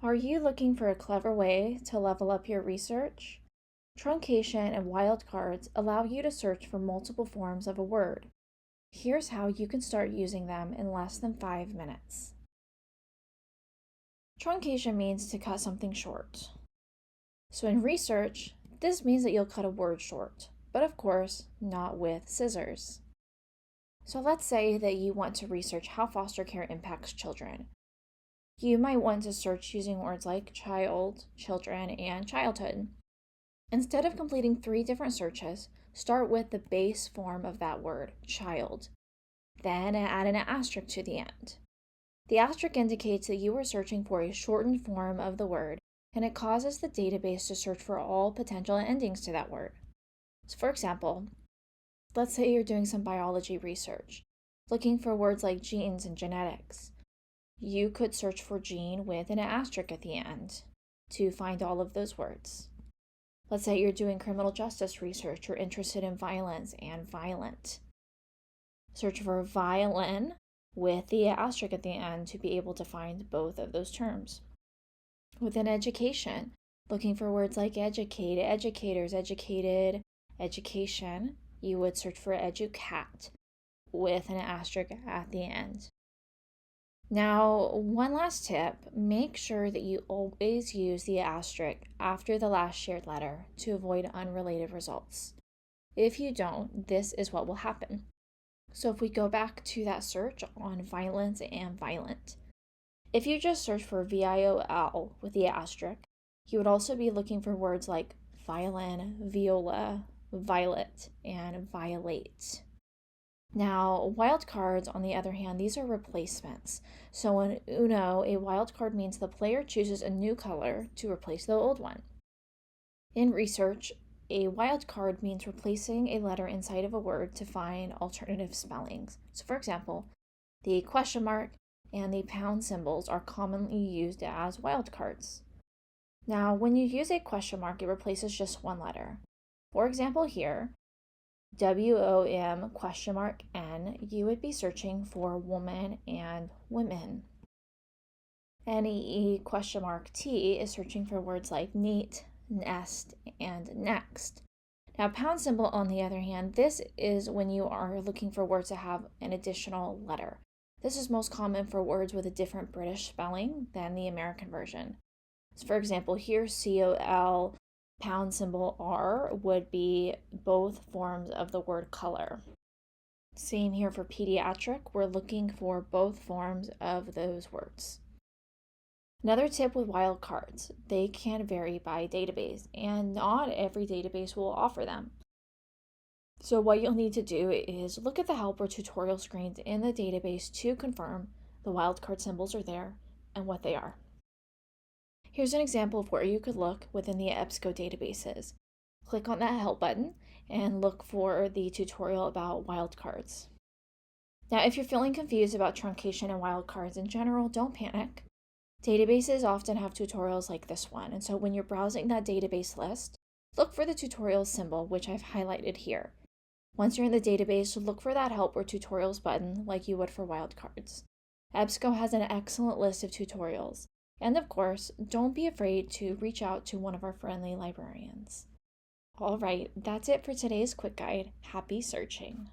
Are you looking for a clever way to level up your research? Truncation and wildcards allow you to search for multiple forms of a word. Here's how you can start using them in less than 5 minutes. Truncation means to cut something short. So in research, this means that you'll cut a word short, but of course, not with scissors. So let's say that you want to research how foster care impacts children. You might want to search using words like child, children, and childhood. Instead of completing 3 different searches, start with the base form of that word, child. Then add an asterisk to the end. The asterisk indicates that you are searching for a shortened form of the word, and it causes the database to search for all potential endings to that word. So for example, let's say you're doing some biology research, looking for words like genes and genetics. You could search for gene with an asterisk at the end to find all of those words. Let's say you're doing criminal justice research, you're interested in violence and violent. Search for violin with the asterisk at the end to be able to find both of those terms. Within education, looking for words like educate, educators, educated, education, you would search for educat with an asterisk at the end. Now, one last tip, make sure that you always use the asterisk after the last shared letter to avoid unrelated results. If you don't, this is what will happen. So if we go back to that search on violence and violent, if you just search for VIOL with the asterisk, you would also be looking for words like violin, viola, violet, and violate. Now, wildcards, on the other hand, these are replacements. So in Uno, a wildcard means the player chooses a new color to replace the old one. In research, a wildcard means replacing a letter inside of a word to find alternative spellings. So for example, the question mark and the pound symbols are commonly used as wildcards. Now, when you use a question mark, it replaces just one letter. For example here, WOM question mark N, you would be searching for woman and women. NEE question mark T is searching for words like neat, nest, and next. Now, pound symbol, on the other hand, this is when you are looking for words that have an additional letter. This is most common for words with a different British spelling than the American version. So for example, here COL pound symbol R would be both forms of the word color. Same here for pediatric, we're looking for both forms of those words. Another tip with wildcards, they can vary by database, and not every database will offer them. So what you'll need to do is look at the help or tutorial screens in the database to confirm the wildcard symbols are there and what they are. Here's an example of where you could look within the EBSCO databases. Click on that help button and look for the tutorial about wildcards. Now, if you're feeling confused about truncation and wildcards in general, don't panic. Databases often have tutorials like this one, and so when you're browsing that database list, look for the tutorials symbol, which I've highlighted here. Once you're in the database, look for that help or tutorials button like you would for wildcards. EBSCO has an excellent list of tutorials. And of course, don't be afraid to reach out to one of our friendly librarians. All right, that's it for today's quick guide. Happy searching.